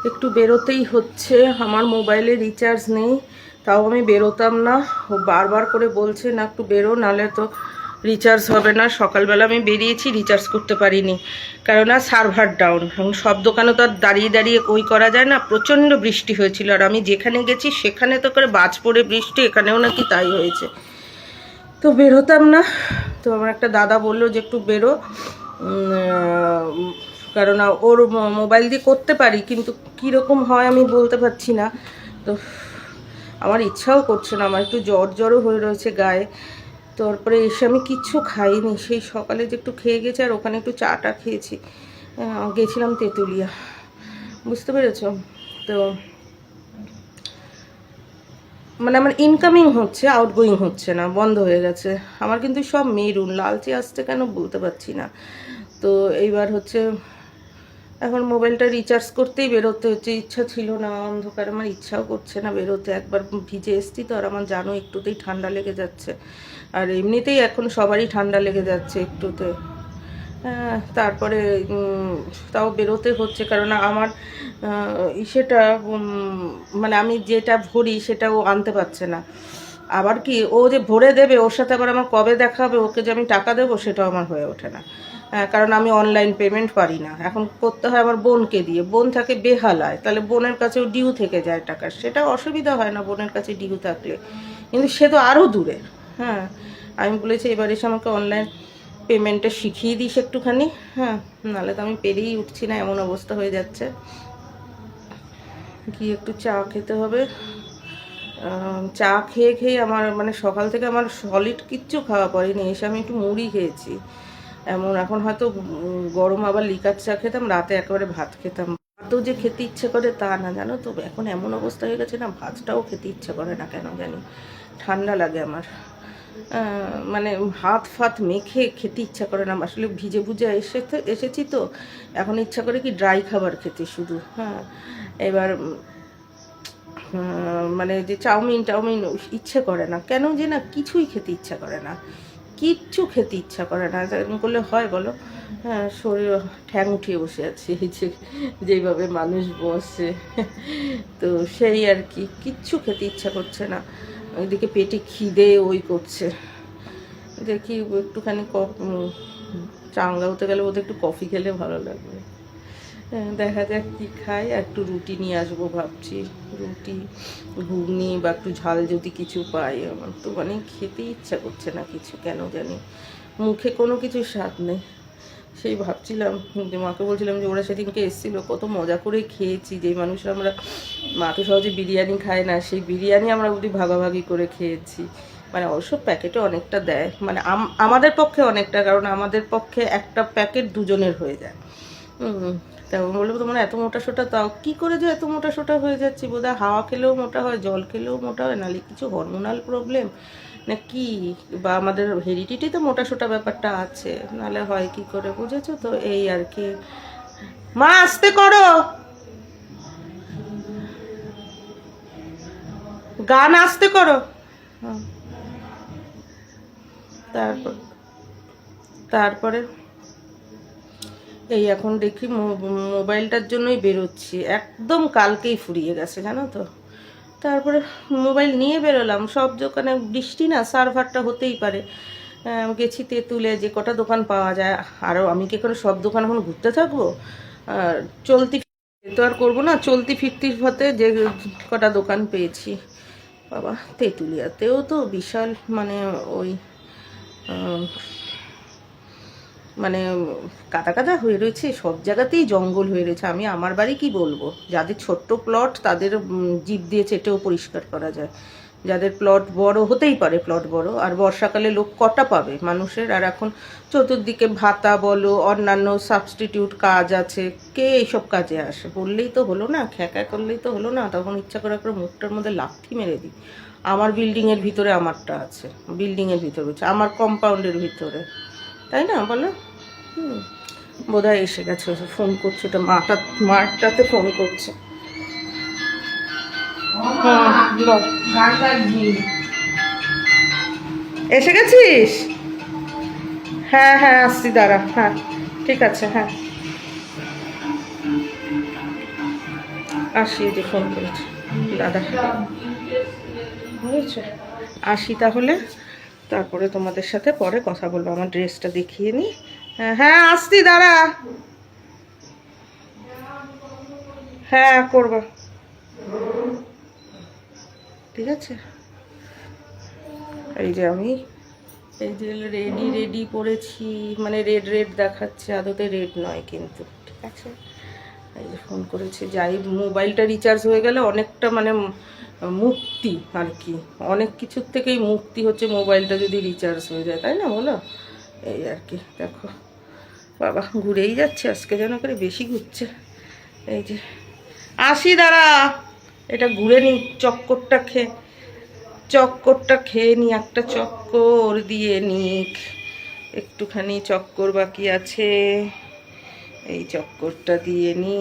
একটু বেরোতেই হচ্ছে। আমার মোবাইলে রিচার্জ নেই, তাও আমি বেরোতাম না। ও বারবার করে বলছে না একটু বেরো, নাহলে তো রিচার্জ হবে না। সকালবেলা আমি বেরিয়েছি, রিচার্জ করতে পারিনি, কেননা সার্ভার ডাউন। এখন সব দোকানে তো আর দাঁড়িয়ে দাঁড়িয়ে ওই করা যায় না। প্রচণ্ড বৃষ্টি হয়েছিল, আর আমি যেখানে গেছি সেখানে তো করে বাজ পড়ে বৃষ্টি, এখানেও নাকি তাই হয়েছে। তো বেরোতাম না। তো আমার একটা দাদা বললো যে একটু বেরো, কারণ ওর মোবাইল দিয়ে করতে পারি, কিন্তু কীরকম হয় আমি বলতে পারছি না। তো আমার ইচ্ছাও করছে না, আমার একটু জ্বরও হয়ে রয়েছে গায়ে। তারপরে এসে আমি কিচ্ছু খাইনি, সেই সকালে যে একটু খেয়ে গেছি, আর ওখানে একটু চাটা খেয়েছি। গেছিলাম তেঁতুলিয়া, বুঝতে পেরেছ? তো মানে আমার ইনকামিং হচ্ছে, আউটগোয়িং হচ্ছে না, বন্ধ হয়ে গেছে। আমার কিন্তু সব মেরুন, লালচে আসছে কেন বলতে পারছি না। তো এইবার হচ্ছে এখন মোবাইলটা রিচার্জ করতেই বেরোতে হচ্ছে। ইচ্ছা ছিল না, অন্ধকার, আমার ইচ্ছাও করছে না বেরোতে। একবার ভিজে এসছি তো, আর আমার জানো একটুতেই ঠান্ডা লেগে যাচ্ছে, আর এমনিতেই এখন সবারই ঠান্ডা লেগে যাচ্ছে একটুতে। তারপরে তাও বেরোতে হচ্ছে, কারণ আমার সেটা মানে আমি যেটা ভরি সেটা ও আনতে পারছে না। আবার কি, ও যে ভরে দেবে, ওর সাথে আবার আমার কবে দেখা হবে, ওকে যে আমি টাকা দেবো সেটাও আমার হয়ে ওঠে না। কারণ আমি অনলাইন পেমেন্ট পারি না, এখন করতে হয় আমার বোনকে দিয়ে। বোন থাকে বেহালায়, তাহলে বোনের কাছেও ডিউ থেকে যায় টাকা, সেটা অসুবিধা হয় না বোনের কাছে ডিউ থাকলে, কিন্তু সে তো আরও দূরে। হ্যাঁ, আমি বলেছি এবার এসে আমাকে অনলাইন পেমেন্টটা শিখিয়ে দিস একটুখানি। হ্যাঁ, নাহলে তো আমি পেরেই উঠছি না, এমন অবস্থা হয়ে যাচ্ছে। গিয়ে একটু চা খেতে হবে। চা খেয়ে খেয়ে আমার মানে সকাল থেকে আমার সলিড কিচ্ছু খাওয়া পড়েনি। এসে আমি একটু মুড়ি খেয়েছি এমন। এখন হয়তো গরম আবার লিকার চা খেতাম, রাতে একেবারে ভাত খেতাম। ভাতও যে খেতে ইচ্ছে করে তা না, জানো তো, এখন এমন অবস্থা হয়ে গেছে না, ভাতটাও খেতে ইচ্ছে করে না কেন জানি, ঠান্ডা লাগে আমার। মানে হাত ফাত মেখে খেতে ইচ্ছা করে না আসলে। ভিজে ভুজে এসেছি তো, এখন ইচ্ছা করে কি ড্রাই খাবার খেতে শুধু। হ্যাঁ, এবার মানে যে চাউমিন ইচ্ছে করে না কেন, যে না কিছুই খেতে ইচ্ছা করে না, কিচ্ছু খেতে ইচ্ছা করে না। এরকম করলে হয় বলো? হ্যাঁ, শরীর ঠ্যাং উঠিয়ে বসে আছে, এই যে যেইভাবে মানুষ বসে, তো সেই আর কি, কিচ্ছু খেতে ইচ্ছা করছে না। ওইদিকে পেটে খিদে ওই করছে। দেখি একটুখানি চাঙ্গা হতে গেলে বোধহয় একটু কফি খেলে ভালো লাগবে। দেখা যাক কি খাই। একটু রুটি নিয়ে আসবো ভাবছি, রুটি ঘুগনি বা একটু ঝাল যদি কিছু পাই। আমার তো মানে খেতে ইচ্ছা করছে না কিছু, কেন জানি মুখে কোনো কিছু স্বাদ নেই। সেই ভাবছিলাম যে মাকে বলছিলাম যে ওরা সেদিনকে এসেছিলো, কত মজা করে খেয়েছি। যেই মানুষরা আমরা, মা তো সহজে বিরিয়ানি খায় না, সেই বিরিয়ানি আমরা বুঝি ভাগাভাগি করে খেয়েছি। মানে অবশ্য প্যাকেটে অনেকটা দেয়, মানে আমাদের পক্ষে অনেকটা, কারণ আমাদের পক্ষে একটা প্যাকেট দুজনের হয়ে যায়। তেমন বলবো তোমার এত মোটা সোটা, তাও কী করে যে এত মোটা সোটা হয়ে যাচ্ছে? বোধহয় হাওয়া খেলেও মোটা হয়, জল খেলেও মোটা হয়, নাহলে কিছু হরমোনাল প্রবলেম না কি, বা আমাদের হেরিডিটি তো মোটা সোটা ব্যাপারটা আছে, নাহলে হয় কি করে, বুঝেছো তো? এই আর কি। মা আস্তে করো, গান আস্তে করো। তারপরে এই এখন দেখি মোবাইলটার জন্যই বেরোচ্ছি, একদম কালকেই ফুরিয়ে গেছে জানো তো। তারপরে মোবাইল নিয়ে বেরোলাম, সব দোকানে বৃষ্টি না, সার্ভারটা হতেই পারে। গেছি তেঁতুলে, যে কটা দোকান পাওয়া যায়। আরও আমি কি করে সব দোকান এখন ঘুরতে থাকবো? চলতি তো আর করবো না, চলতি ফিরতির পথে যে কটা দোকান পেয়েছি। বাবা, তেঁতুলিয়াতেও তো বিশাল মানে ওই মানে কাদা কাদা হয়ে রয়েছে, সব জায়গাতেই জঙ্গল হয়ে রয়েছে। আমি আমার বাড়ি কি বলবো, যাদের ছোট্ট প্লট তাদের জিপ দিয়ে চেটেও পরিষ্কার করা যায়। যাদের প্লট বড়, হতেই পারে প্লট বড়, আর বর্ষাকালে লোক কটা পাবে মানুষের। আর এখন চতুর্দিকে ভাতা বলো, অন্যান্য সাবস্টিটিউট কাজ আছে, কে এইসব কাজে আসে? বললেই তো হলো না, খ্যাঁকা করলেই তো হলো না। তখন ইচ্ছা করে একটা মুখটার মধ্যে লাথি মেরে দিই। আমার বিল্ডিংয়ের ভিতরে আমারটা আছে, বিল্ডিংয়ের ভিতরে হচ্ছে, আমার কম্পাউন্ডের ভিতরে, তাই না বলো? বোধহয় এসে গেছে, ফোন করছে, ওটা মাটাতে ফোন করছে। এসে গেছিস? হ্যাঁ হ্যাঁ, আসছি, দাঁড়া। হ্যাঁ ঠিক আছে, হ্যাঁ আসি, যে ফোন করেছে দাদা, বুঝেছো? আসি তাহলে, তারপরে তোমাদের সাথে পরে কথা বলবো। আমার ড্রেসটা দেখিয়ে নিই। হ্যাঁ হ্যাঁ, আসছি, দাঁড়া। হ্যাঁ করবা, ঠিক আছে। এই যে আমি, এই যে রেডি রেডি করেছি, মানে রেড রেড দেখাচ্ছে, আদতে রেড নয় কিন্তু, ঠিক আছে। এই যে ফোন করেছে, যাই, মোবাইলটা রিচার্জ হয়ে গেলে অনেকটা মানে মুক্তি আর কি, অনেক কিছুর থেকেই মুক্তি হচ্ছে মোবাইলটা যদি রিচার্জ হয়ে যায়, তাই না বলো? এই আর কি, দেখো বাবা ঘুরেই যাচ্ছে আজকে, যেন করে বেশি ঘুরছে। এই যে আসি, দাঁড়া, এটা ঘুরে নি, চক্করটা খেয়ে নি, একটা চক্কর দিয়ে নিক, একটুখানি চক্কর বাকি আছে, এই চক্করটা দিয়ে নি।